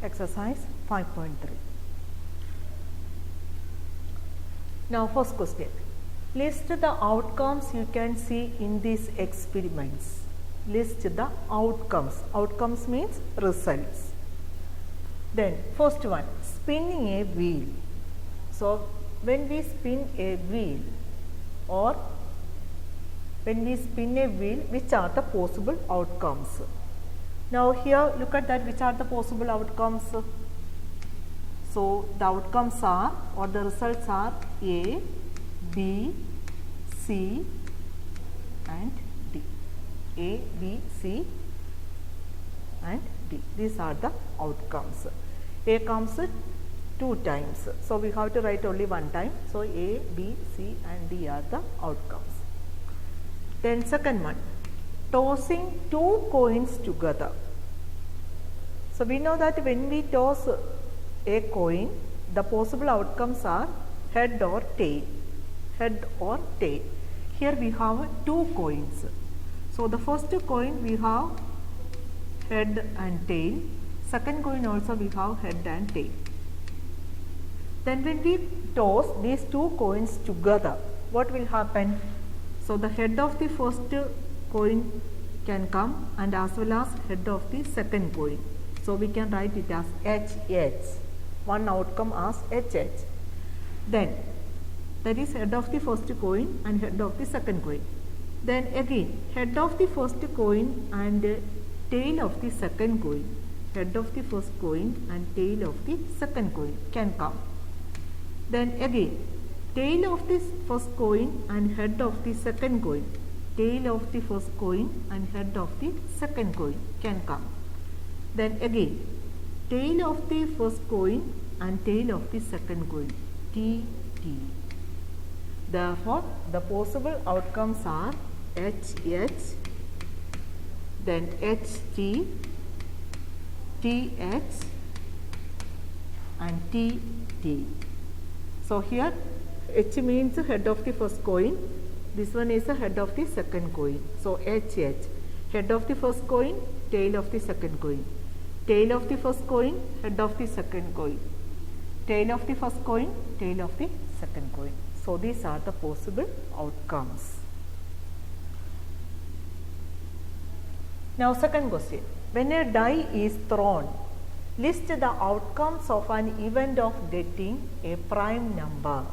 Exercise 5.3. Now first question. List the outcomes you can see in these experiments. List the outcomes. Outcomes means results. Then first one, spinning a wheel. So when we spin a wheel or when we spin a wheel, which are the possible outcomes? Now here look at that, which are the possible outcomes? So the outcomes are, or the results are A, B, C and D. A, B, C and D. These are the outcomes. A comes 2 times. So we have to write only 1 time. So A, B, C and D are the outcomes. Then second one, tossing 2 coins together. So we know that when we toss a coin, the possible outcomes are head or tail. Head or tail. Here we have 2 coins. So the first coin we have head and tail. Second coin also we have head and tail. Then when we toss these 2 coins together, what will happen? So the head of the first coin can come and as well as head of the second coin. So we can write it as HH. One outcome as HH. Then that is head of the first coin and head of the second coin. Then again head of the first coin and tail of the second coin. Head of the first coin and tail of the second coin can come. Then again tail of the first coin and head of the second coin. Tail of the first coin and head of the second coin can come. Then again tail of the first coin and tail of the second coin. T, T. Therefore the possible outcomes are HH, then HT, TH and TT. So here H means head of the first coin, this one is the head of the second coin. So HH, head of the first coin, tail of the second coin. Tail of the first coin, head of the second coin. Tail of the first coin, tail of the second coin. So these are the possible outcomes. Now second question. When a die is thrown, list the outcomes of an event of getting a prime number.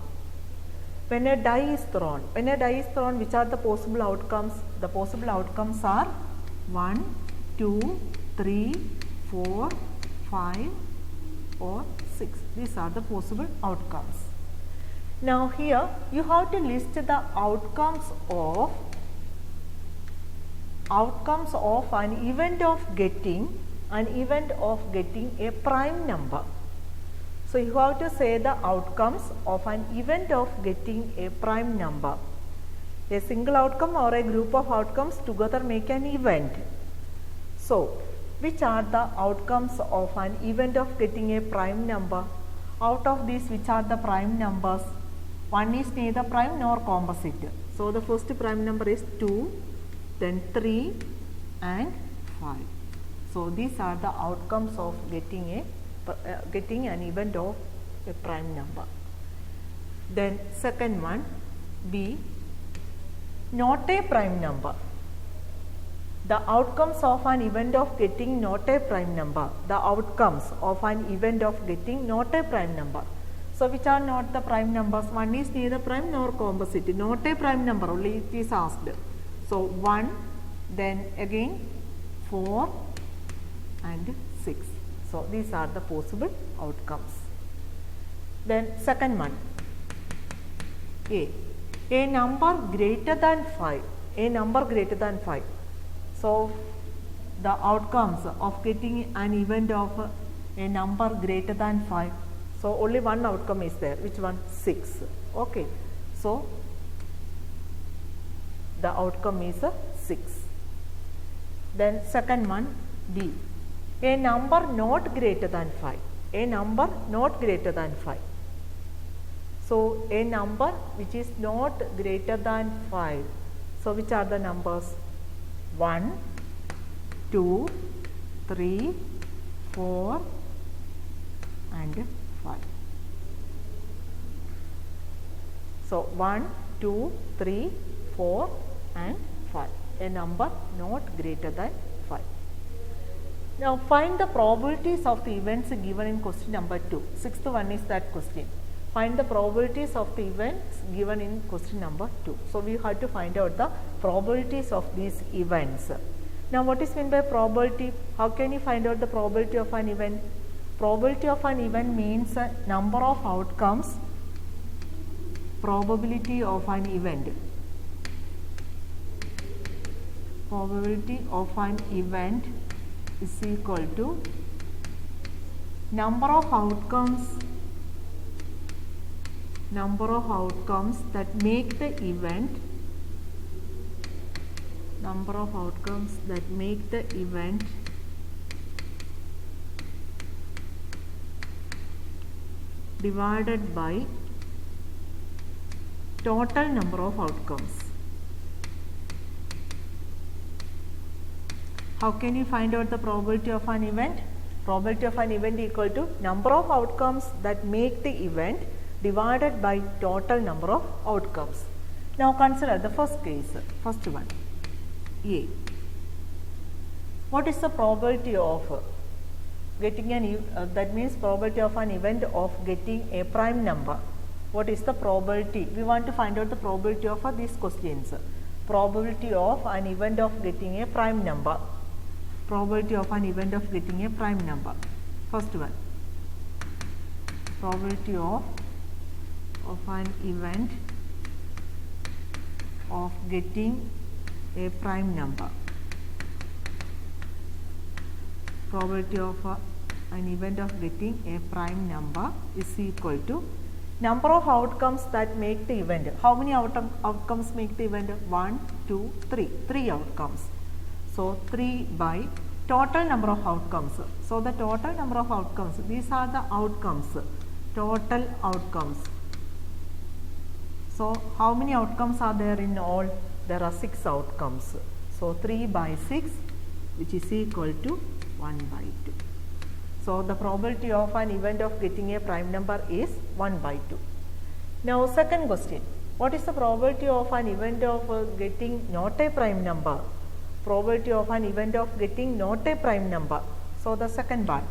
When a die is thrown, which are the possible outcomes? The possible outcomes are 1, 2, 3, 4, 5 or 6. These are the possible outcomes. Now here you have to list the outcomes of an event of getting a prime number. So you have to say the outcomes of an event of getting a prime number. A single outcome or a group of outcomes together make an event. So which are the outcomes of an event of getting a prime number? Out of these, which are the prime numbers? One is neither prime nor composite. So the first prime number is 2, then 3 and 5. So these are the outcomes of getting an event of a prime number. Then second one, B, not a prime number. The outcomes of an event of getting not a prime number. The outcomes of an event of getting not a prime number. So which are not the prime numbers? One is neither prime nor composite. Not a prime number only it is asked. So 1, then again 4 and 6. So these are the possible outcomes. Then second one, a number greater than 5. A number greater than 5. So the outcomes of getting an event of a number greater than 5. So only one outcome is there. Which one? 6. Okay. So the outcome is 6. Then second one, D, a number not greater than 5. A number not greater than 5. So a number which is not greater than 5. So which are the numbers? 1, 2, 3, 4, and 5. So 1, 2, 3, 4 and 5, a number not greater than 5. Now find the probabilities of the events given in question number 2. Sixth one is that question. Find the probabilities of the events given in question number 2. So we have to find out the probabilities of these events. Now what is meant by probability? How can you find out the probability of an event? Probability of an event means a number of outcomes, probability of an event. Probability of an event is equal to number of outcomes that make the event, divided by total number of outcomes. How can you find out the probability of an event? Probability of an event equal to number of outcomes that make the event divided by total number of outcomes. Now consider the first case, first one, A. What is the probability of getting that means probability of an event of getting a prime number? What is the probability? We want to find out the probability of these questions. Probability of an event of getting a prime number. Probability of an event of getting a prime number. First one, probability of an event of getting a prime number. Probability of an event of getting a prime number is equal to number of outcomes that make the event. How many outcomes make the event? 1, 2, 3. 3 outcomes. So 3 by total number of outcomes. So the total number of outcomes, these are the outcomes, total outcomes. So how many outcomes are there in all? There are 6 outcomes. So 3 by 6, which is equal to 1 by 2. So the probability of an event of getting a prime number is 1 by 2. Now second question, what is the probability of an event of getting not a prime number? Probability of an event of getting not a prime number. So the second part,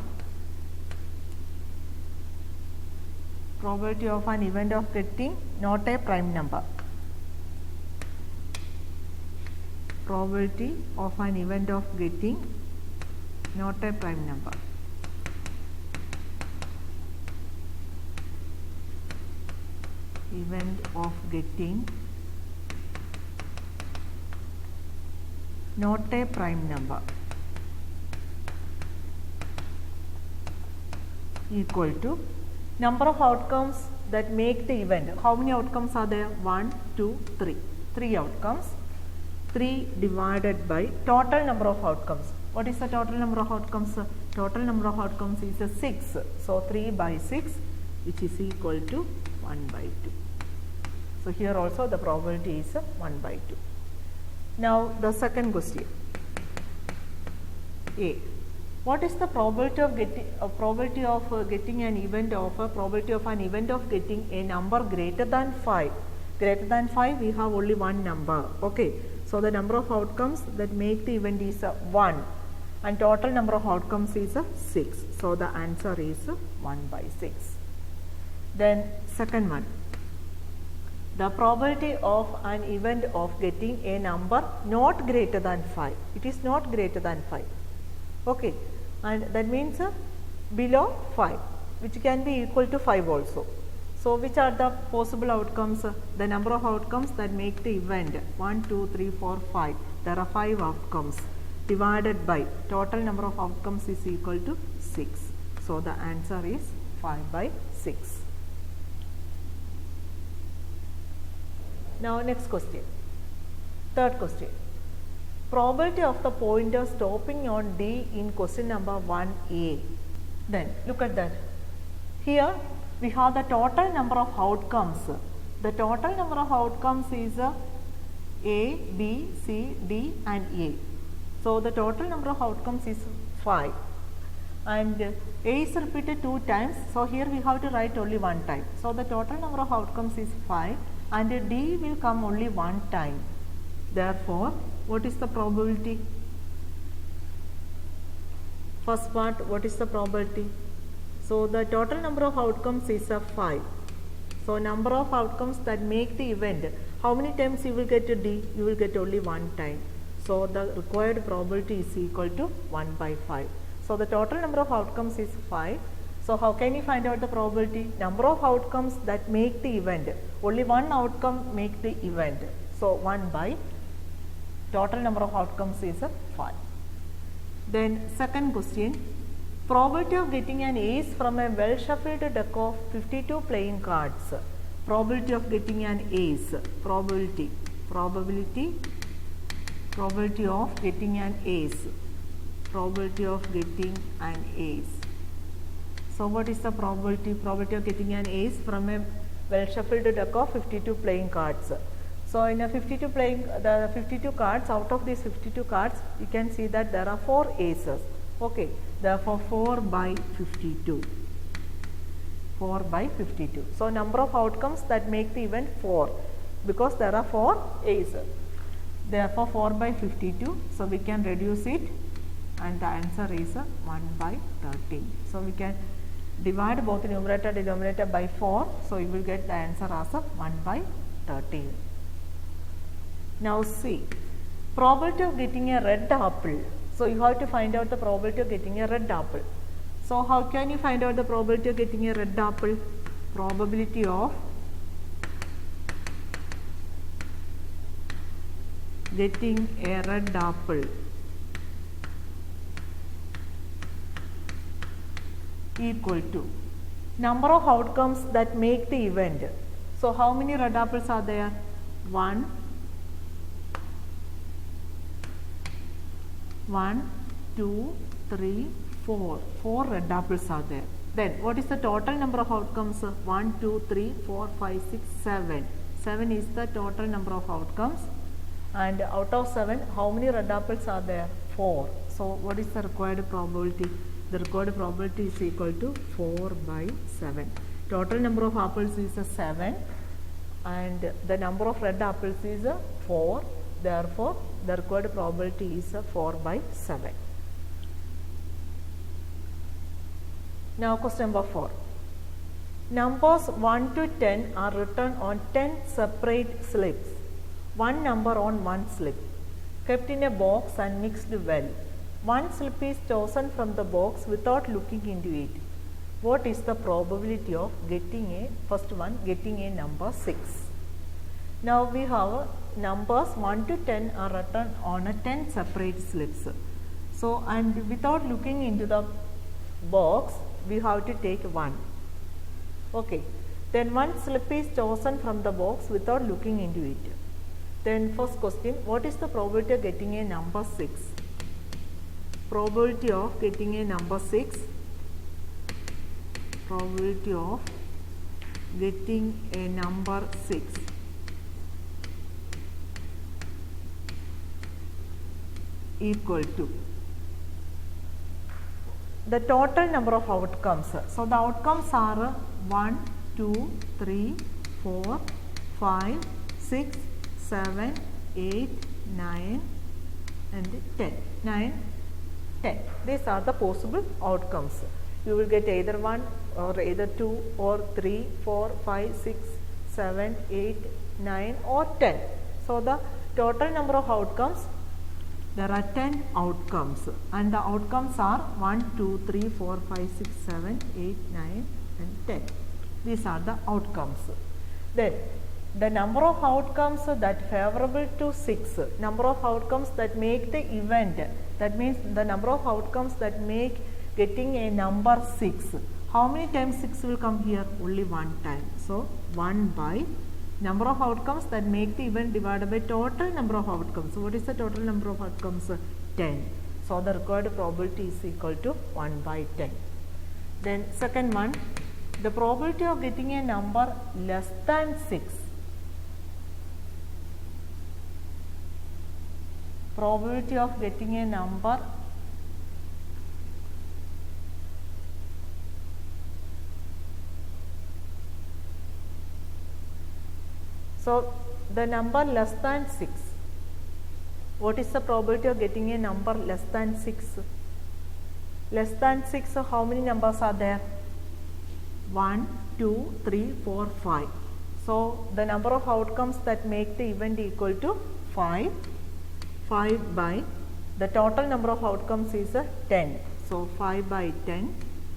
probability of an event of getting not a prime number. Probability of an event of getting not a prime number. Event of getting not a prime number equal to number of outcomes that make the event. How many outcomes are there? 1, 2, 3. 3 outcomes. 3 divided by total number of outcomes. What is the total number of outcomes? Total number of outcomes is 6. So 3 by 6, which is equal to 1 by 2. So here also the probability is 1 by 2. Now the second question, A. What is the probability of getting an event of getting a number greater than 5? Greater than 5, we have only one number. Okay. So the number of outcomes that make the event is 1 and total number of outcomes is 6. So the answer is 1 by 6. Then second one, the probability of an event of getting a number not greater than 5. It is not greater than 5. Okay. And that means below 5, which can be equal to 5 also. So which are the possible outcomes? The number of outcomes that make the event 1, 2, 3, 4, 5. There are 5 outcomes divided by total number of outcomes is equal to 6. So the answer is 5 by 6. Now next question, third question. Probability of the pointer stopping on D in question number 1A. Then look at that. Here we have the total number of outcomes. The total number of outcomes is A, B, C, D and A. So the total number of outcomes is 5. and A is repeated 2 times. So, here we have to write only one time. So, the total number of outcomes is 5 and D will come only one time. Therefore, what is the probability? First part, what is the probability? So, the total number of outcomes is 5. So, number of outcomes that make the event, how many times you will get a D? You will get only one time. So, the required probability is equal to 1 by 5. So, the total number of outcomes is 5. So, how can you find out the probability? Number of outcomes that make the event, only one outcome make the event. So, 1 by total number of outcomes is 5. Then second question, probability of getting an ace from a well shuffled deck of 52 playing cards. Probability of getting an ace, probability of getting an ace, probability of getting an ace. So, what is the probability? Probability of getting an ace from a well shuffled deck of 52 playing cards. So, in a 52 cards, out of these 52 cards, you can see that there are 4 aces. Okay, therefore 4 by 52. 4 by 52. So, number of outcomes that make the event 4 because there are 4 aces. Therefore, 4 by 52. So, we can reduce it and the answer is 1 by 13. So, we can divide both numerator and denominator by 4. So, you will get the answer as 1 by 13. Now, see, probability of getting a red apple. So, you have to find out the probability of getting a red apple. So, how can you find out the probability of getting a red apple? Probability of getting a red apple equal to number of outcomes that make the event. So, how many red apples are there? 1, 2, 3, 4. 4 red apples are there. Then what is the total number of outcomes? 1, 2, 3, 4, 5, 6, 7. 7 is the total number of outcomes. And out of 7, how many red apples are there? 4. So, what is the required probability? The required probability is equal to 4 by 7. Total number of apples is 7 and the number of red apples is 4. Therefore, the required probability is 4 by 7. Now, question number 4. Numbers 1 to 10 are written on 10 separate slips. One number on one slip, kept in a box and mixed well. One slip is chosen from the box without looking into it. What is the probability of getting a number 6? Now, we have numbers 1 to 10 are written on a 10 separate slips. So, and without looking into the box, we have to take 1. Okay. Then one slip is chosen from the box without looking into it. Then first question, what is the probability of getting a number 6? Probability of getting a number 6. Probability of getting a number 6 equal to the total number of outcomes. So, the outcomes are 1, 2, 3, 4, 5, 6, 7, 8, 9 and 10. 9, 10. These are the possible outcomes. You will get either 1 or either 2 or 3, 4, 5, 6, 7, 8, 9 or 10. So, the total number of outcomes, there are 10 outcomes and the outcomes are 1, 2, 3, 4, 5, 6, 7, 8, 9 and 10. These are the outcomes. Then the number of outcomes that favorable to 6, number of outcomes that make the event, that means the number of outcomes that make getting a number 6. How many times 6 will come here? Only one time. So, 1 by number of outcomes that make the event divided by total number of outcomes. So, what is the total number of outcomes? 10. So, the required probability is equal to 1 by 10. Then second one, the probability of getting a number less than 6. Probability of getting a number So the number less than 6. What is the probability of getting a number less than 6? Less than 6, how many numbers are there? 1, 2, 3, 4, 5. So the number of outcomes that make the event equal to 5. 5 by the total number of outcomes is 10. So 5 by 10,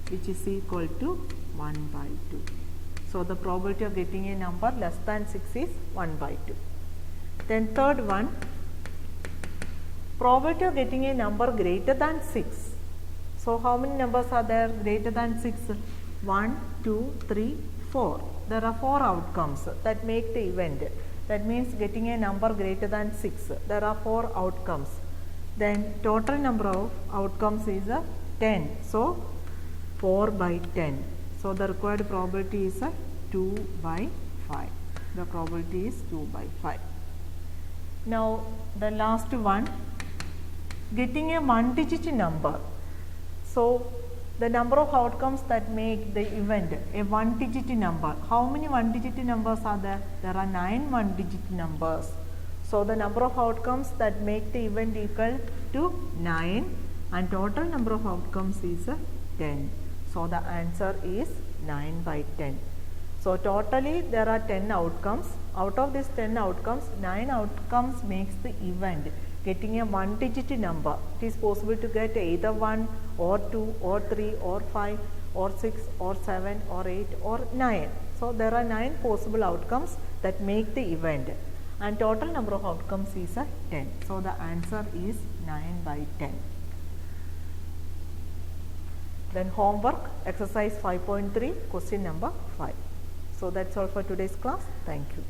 which is equal to 1 by 2. So the probability of getting a number less than 6 is 1 by 2. Then third one, probability of getting a number greater than 6. So how many numbers are there greater than 6? 1, 2, 3, 4. There are 4 outcomes that make the event. That means getting a number greater than 6. There are 4 outcomes. Then total number of outcomes is 10. So 4 by 10. So the required probability is 2 by 5. The probability is 2 by 5. Now the last one, getting a 1-digit number. So the number of outcomes that make the event a 1-digit number. How many 1-digit numbers are there? There are 9 1-digit numbers. So the number of outcomes that make the event equal to 9 and total number of outcomes is 10. So the answer is 9 by 10. So totally there are 10 outcomes. Out of these 10 outcomes, 9 outcomes makes the event getting a 1-digit number. It is possible to get either 1 or 2 or 3 or 5 or 6 or 7 or 8 or 9. So there are 9 possible outcomes that make the event and total number of outcomes is 10. So the answer is 9 by 10. Then homework, exercise 5.3, question number 5. So that's all for today's class. Thank you.